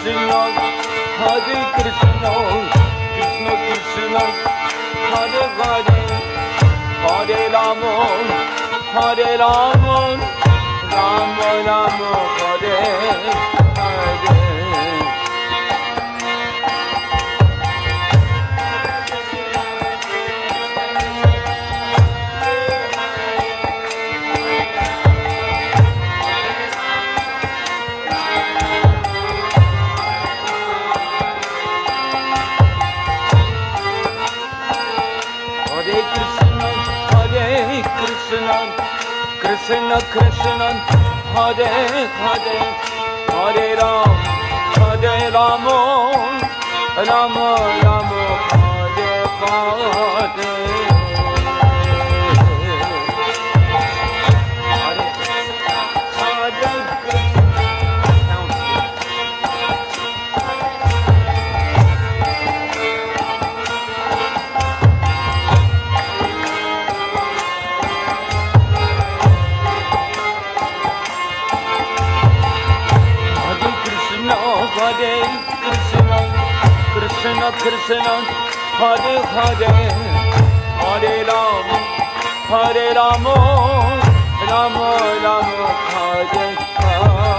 Krishna, Hare Krishna, Krishna Krishna, Hare Hare, Hare Rama, Hare Rama, Rama Rama, Hare Hare. Krishna Krishna, Hare Hare, Hare Ram, Hare Rama, Rama Rama, Hare Hare. Hare Krishna, Krishna Krishna, Hare Hare, Hare Rama, Hare Rama, Rama Rama, Hare Hare.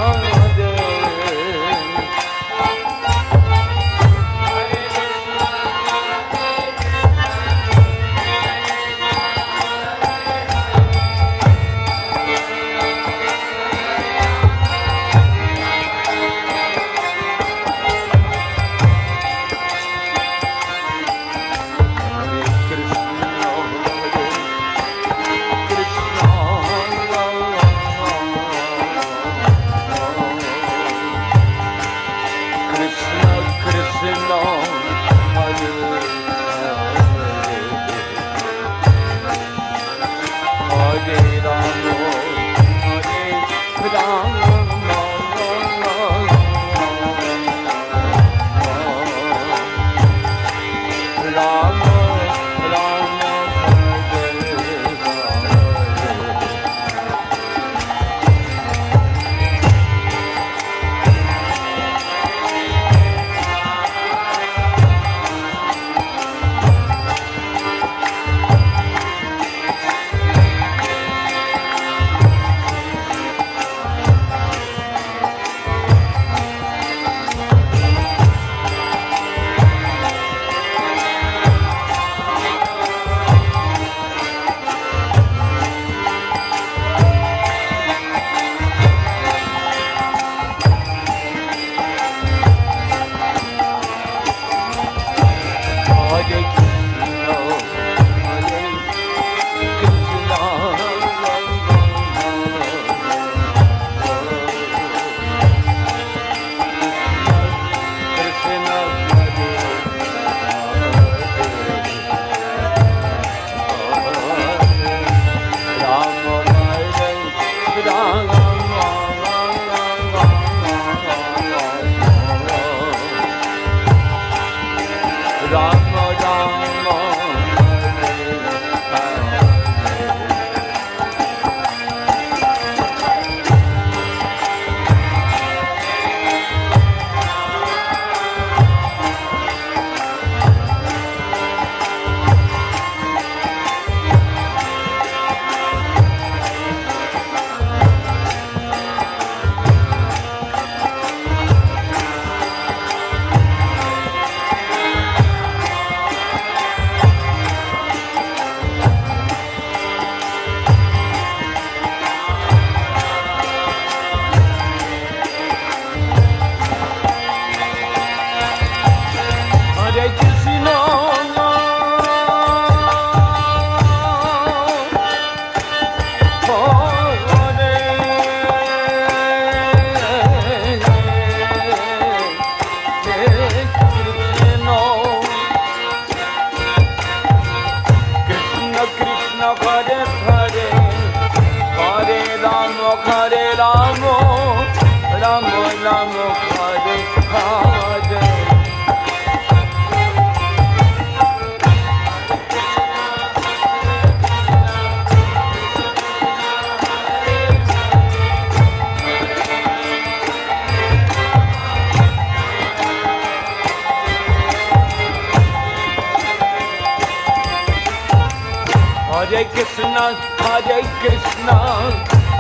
Hare Krishna,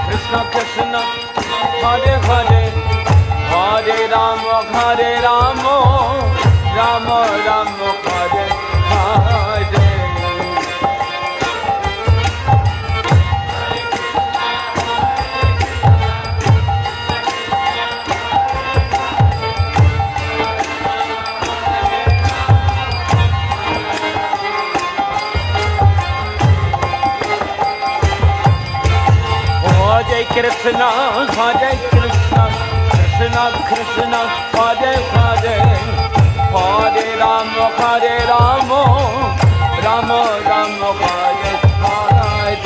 Krishna Krishna, Hare Hare, Hare Rama, Rama Rama, Hare Hare. Hare Krishna, Krishna Krishna, Hare Hare, Hare Rama, Rama Rama, Hare Hare.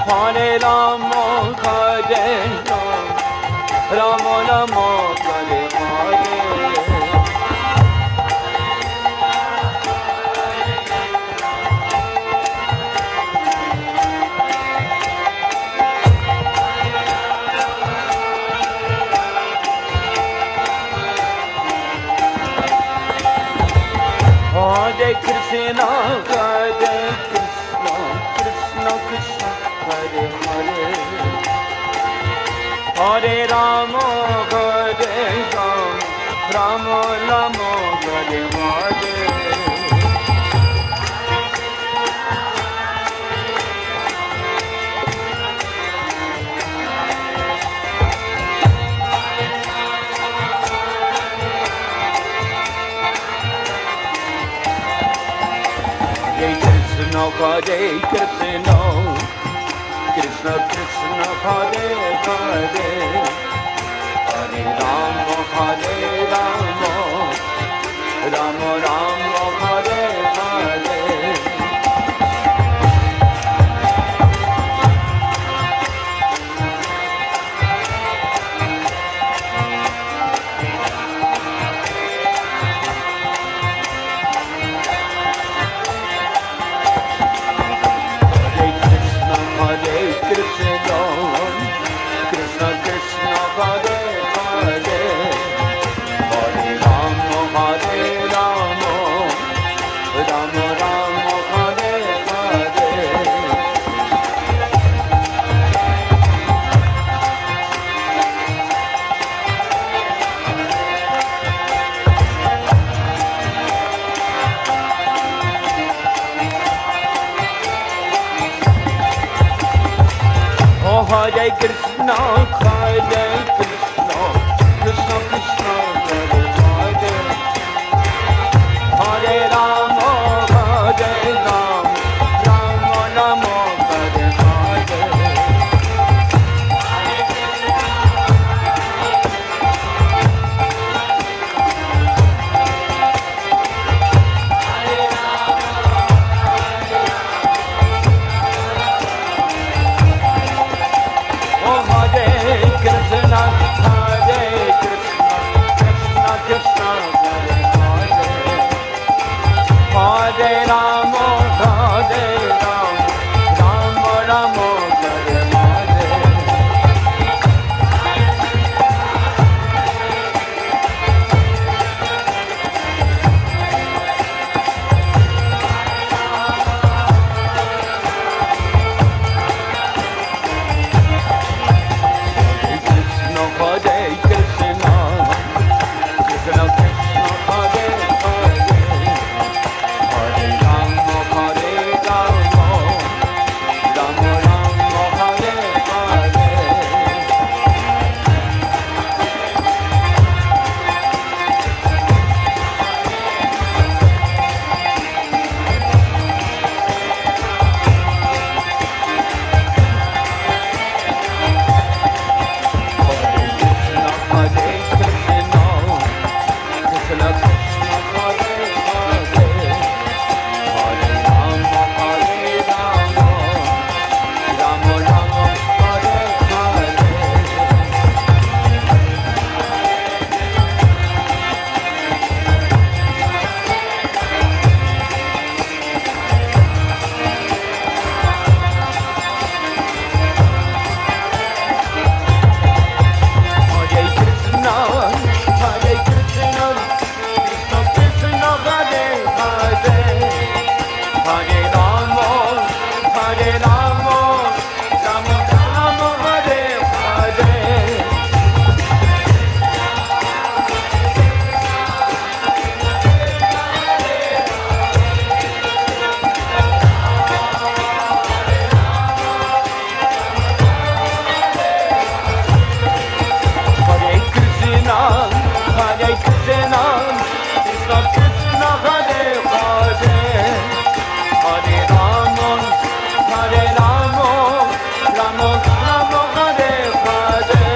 Hare Rama, Hare Rama, Rama Rama, Hare Hare. Hare Krishna, Hare Krishna, Krishna Krishna, Hare Hare, Hare Rama, Hare Rama, Rama Rama, Hare Hare. Hare Krishna, Krishna Krishna, Hare Hare, Hare Rama, Hare Rama, Rama Rama, Hare Hare. Hare Krishna, Hare Krishna, Krishna Krishna, Hare Hare, Hare Rama, Hare Rama, Rama Rama, Hare Hare. Krishna, Hare Krishna, Krishna Krishna, Hare Hare, Hare Rama, Hare Rama, Rama Rama, Hare Hare.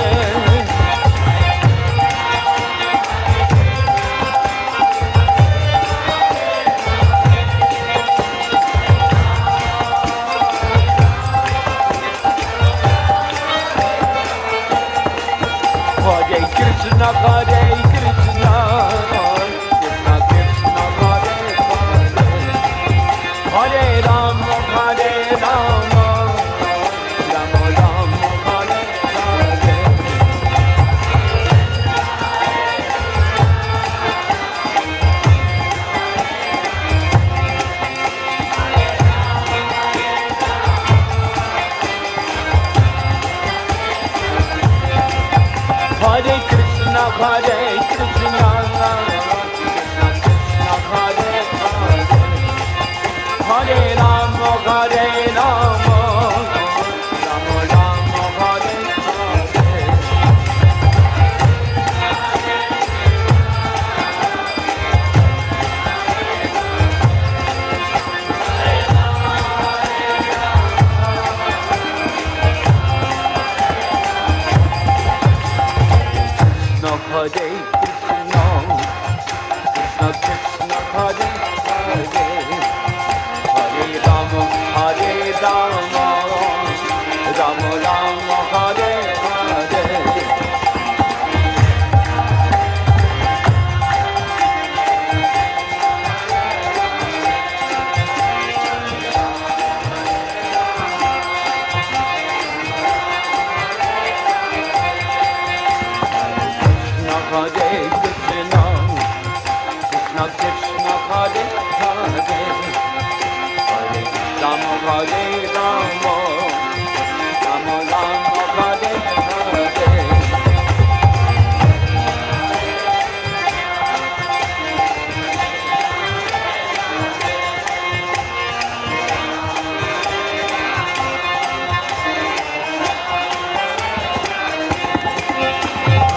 Hare Krishna, Krishna Hare Hare, Hare Rama, Hare Rama, Rama Rama, Hare Hare. Hare Krishna, Krishna Krishna Hare Hare, Hare Rama, Hare Rama, Rama Rama, Hare Hare. Hare Krishna, Krishna Krishna Hare Hare, Hare Rama, Hare Rama, Rama Rama, Hare Hare.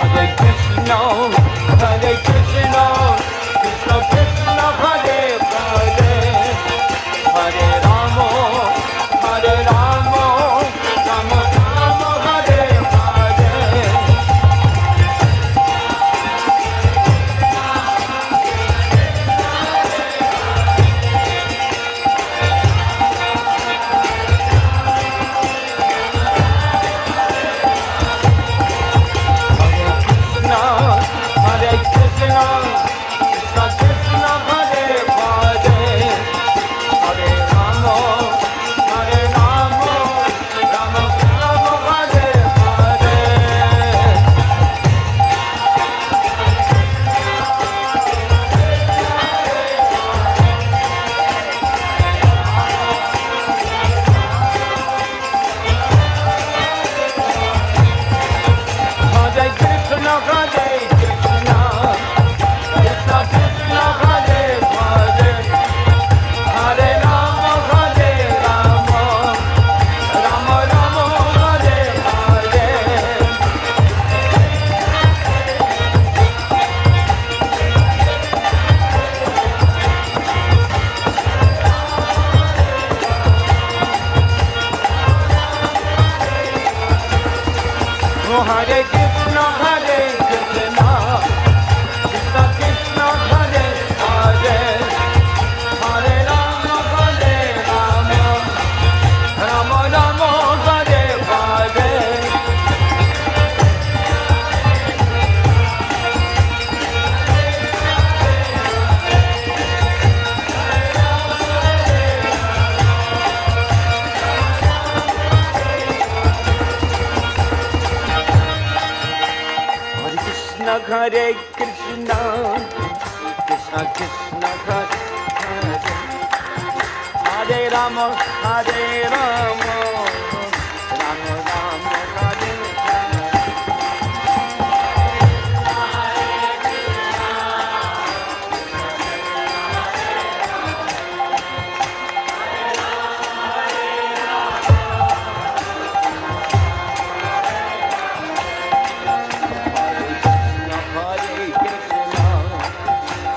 Hare Krishna, Hare Krishna, Krishna Krishna Hare Hare, Hare Rama, Hare Rama, Rama Rama, Hare Hare. Hare Krishna, Krishna Krishna Hare Hare, Hare Rama, Hare Rama, Rama Rama, Hare Hare. Hare Krishna, Hare Krishna, Krishna Krishna Hare Hare, Hare Rama, Hare Rama, Rama Rama, Hare Hare. Hare Krishna, Hare Krishna, Krishna Krishna Hare Hare, Hare Rama, Hare Rama, Rama Rama, Hare Hare. Hare Krishna, Krishna Krishna Hare Hare, Hare Rama, Hare Rama, Rama Rama, Hare Hare.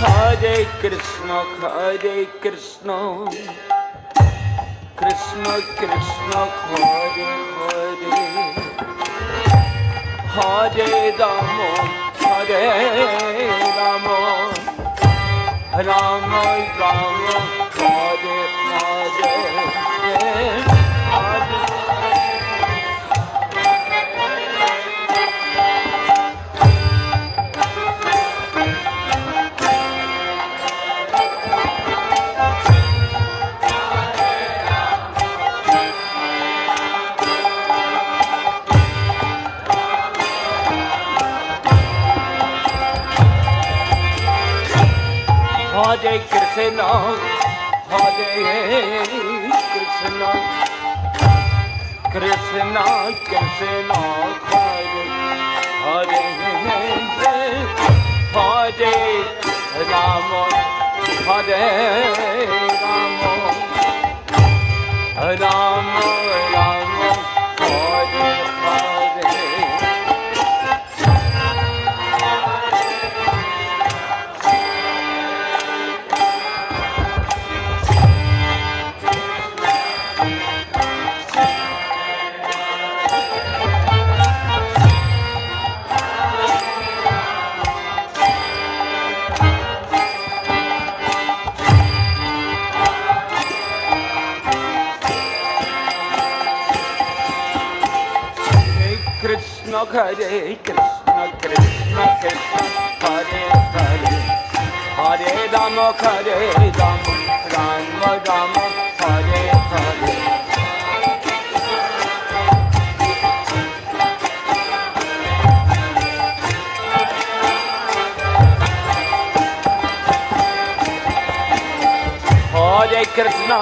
Hare Krishna, Hare Krishna, Krishna Krishna, Hare Hare, Hare Rama, Hare Rama, Rama Rama, Hare Hare, Hare. Hare Krishna, Hare Krishna, Krishna Krishna, Hare Hare, Hare Rama, Hare Rama, Rama Rama, Hare Hare. Krishna Hare Krishna, Krishna Krishna, Hare Hare, Hare Rama, Hare Rama, Rama Rama, Hare Hare. Hare Krishna,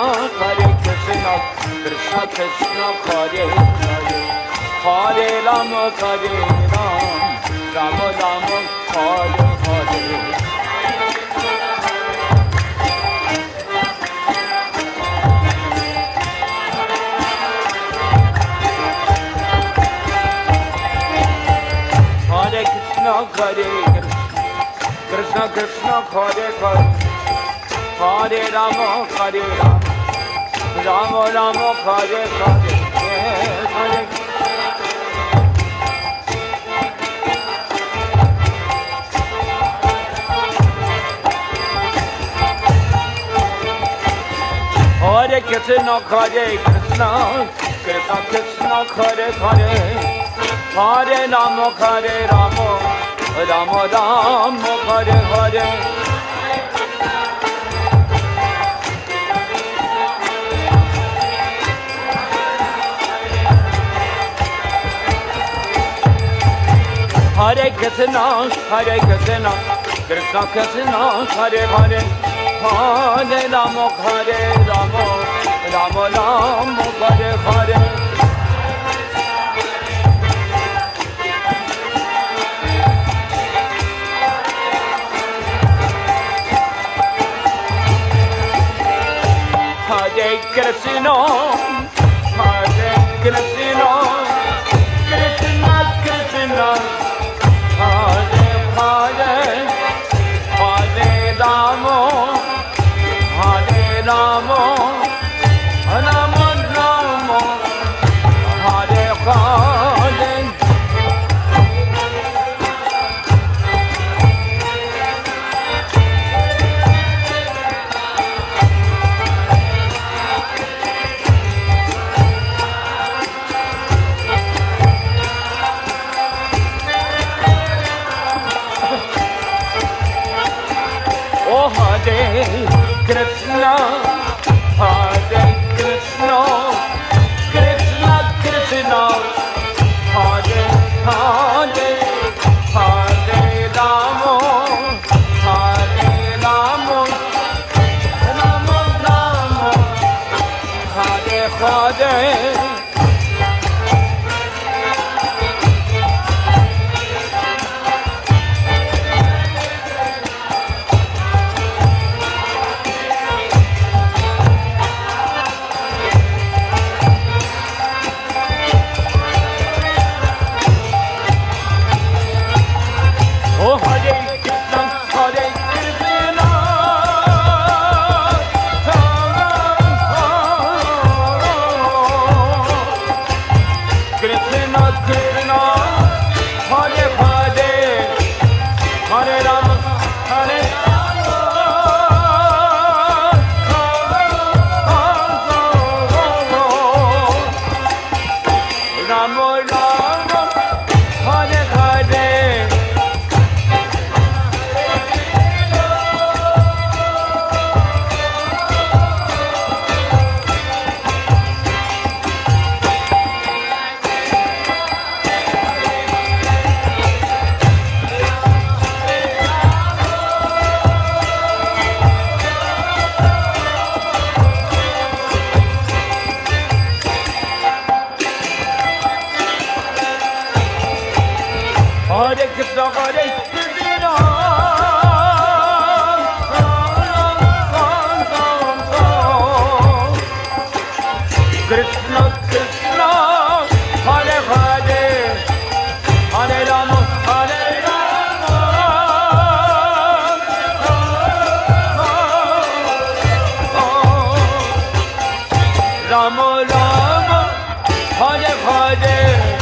Krishna Krishna, Hare Hare, Hare Rama, Hare Rama, Rama Rama, Hare Hare. Hare Krishna, Krishna Krishna, Hare Hare, Hare Rama, Hare Rama, Rama Rama, Hare Hare. Hare Hare Krishna, Krishna Krishna, Hare Hare, Hare Rama, Hare Rama, Rama Rama, Hare Hare. Hare Krishna, Krishna Krishna, Hare Hare, Hare Rama, Hare Rama, Rama Rama, Hare Hare. Hare Krishna, Krishna Krishna, Hare Hare, Hare Rama, Hare Rama, Rama Rama, Hare Hare. Hare Krishna Hare Krishna Krishna Krishna Hare Hare Hare Rama Hare Rama Rama Rama Hare Hare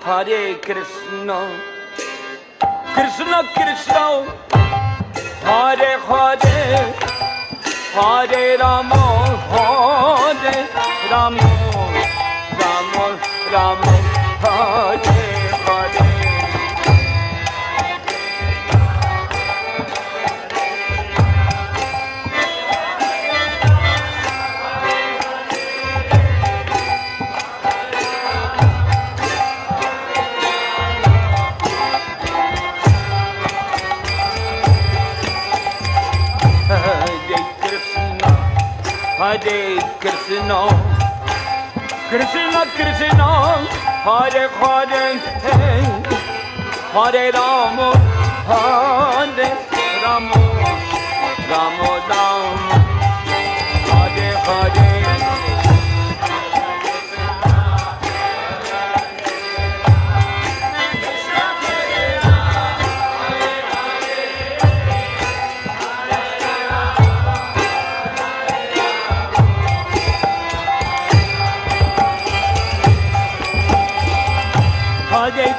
Hare Krishna Krishna Krishna Hare Hare Hare Rama Hare Rama Rama Rama Hare Hare Hare Krishna Krishna Krishna Hare Hare Hare Rama Hare Rama Rama Rama Hare Hare Hare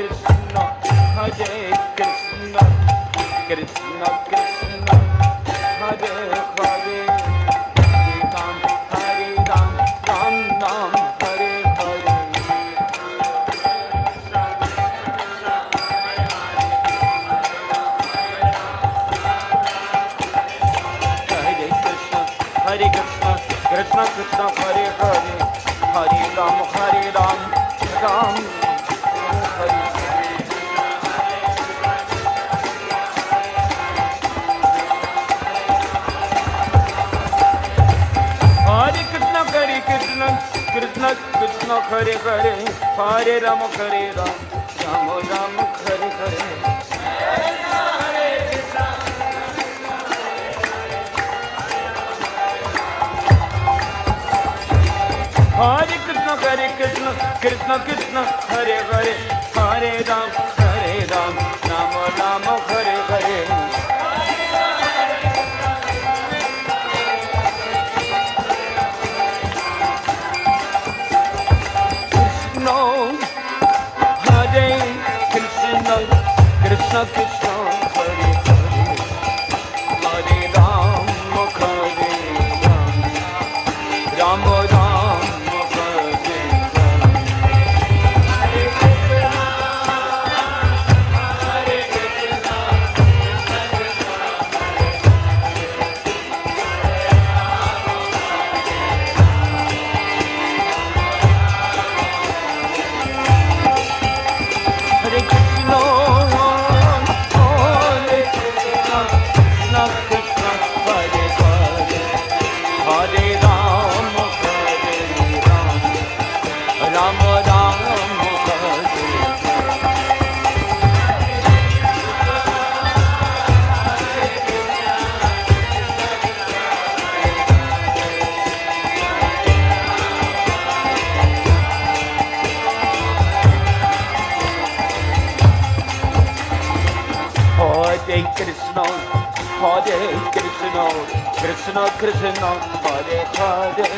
Krishna Krishna Krishna Hare Hare Hare Ram Ram Ram Hare Hare Hare Krishna Krishna Krishna Hare Hare Hare Ram Ram Ram Hare Krishna Krishna Hare Hare Hare Rama Hare Ram Rama Rama Hare Hare Hare Krishna, Krishna Krishna, Hare Hare, Hare Ram, Rama Rama, Hare Hare. Krishna, Hare Krishna, Krishna Krishna, Hare Hare, Hare Rama, Hare Rama, Rama Rama. Krishna Krishna, Hare Hare, Hare Rama, Rama Rama, Hare Hare. Hare Krishna, Krishna Krishna, Hare Hare,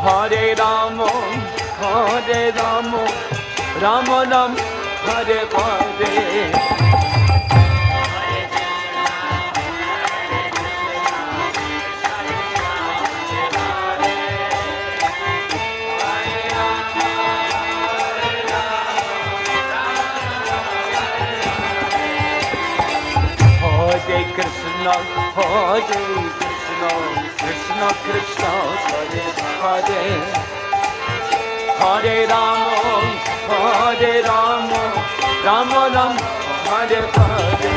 Hare Rama, Rama Rama, Hare Hare. Hare Krishna, Krishna Krishna, Hare Hare, Hare Rama, Rama Rama, Hare Hare.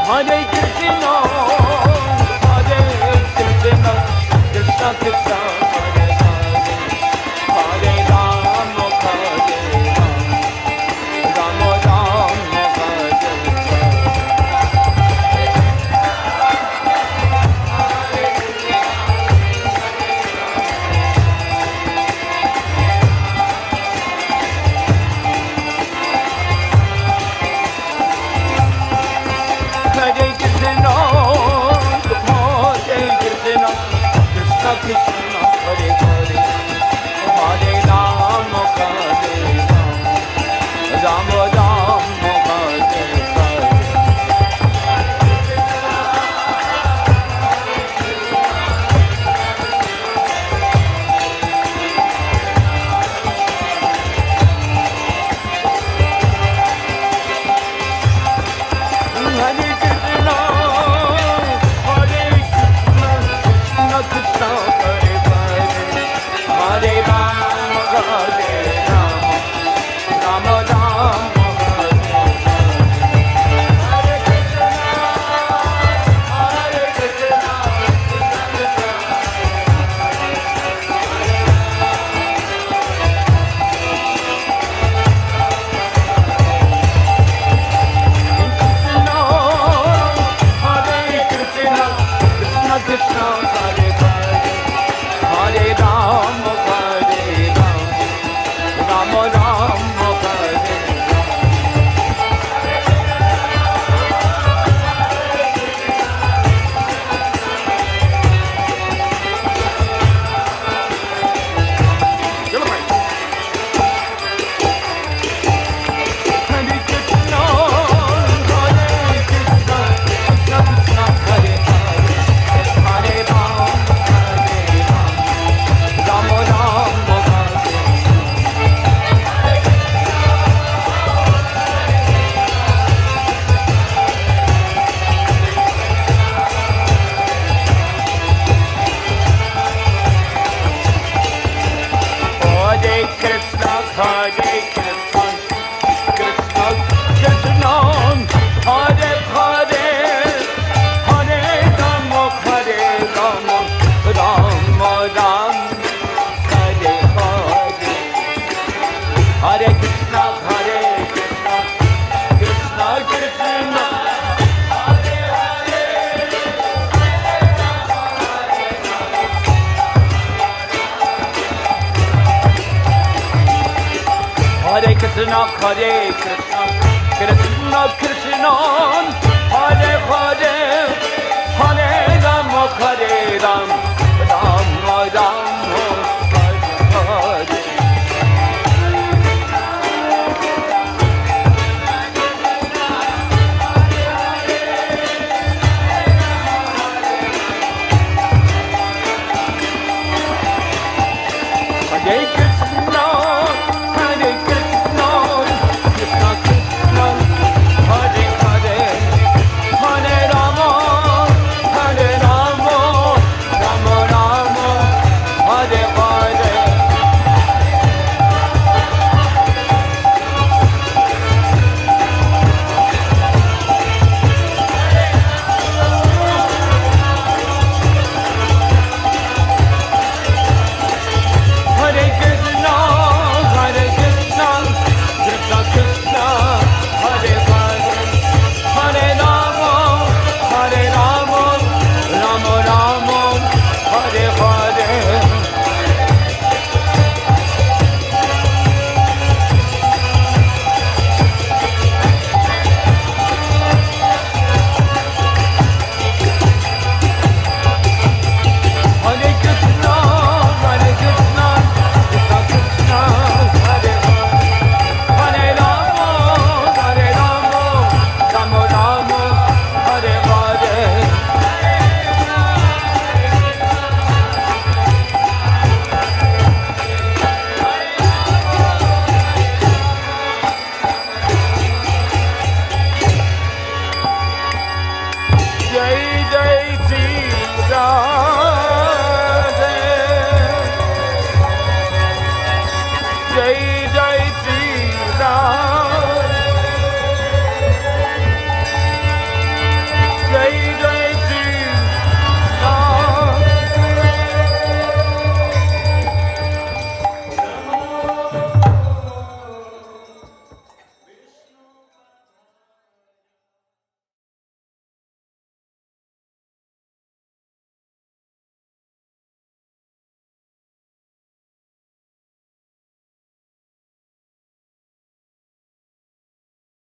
Hare Krishna, Krishna Krishna, Hare Hare, Hare Rama, Rama Rama, Hare Hare. Hare Krishna, Krishna, Hare Hare, Hare Rama, Rama Rama, Hare Hare. Hare Krishna, Krishna Krishna, Hare Hare, Hare Rama, Rama Rama, Hare Hare. Hare Krishna, Krishna Krishna, Hare Hare, Hare Rama, Krishna Hare Krishna Krishna Krishna Hare Hare Hare Rama Hare Rama Rama Rama Hare Hare Hare Krishna, Hare Krishna, Krishna Krishna, Hare Hare, Hare Rama, Hare Rama, Rama Rama, Hare Hare. Hare Krishna, Hare Krishna, Krishna Krishna, Hare Hare, Hare Rama, Hare Rama, Rama Rama, Hare Hare. Hare Krishna, Hare Krishna, Krishna Krishna, Hare Hare, Hare Rama, Hare Rama, Rama Rama, Hare Hare. Jai Jai Shri Ram.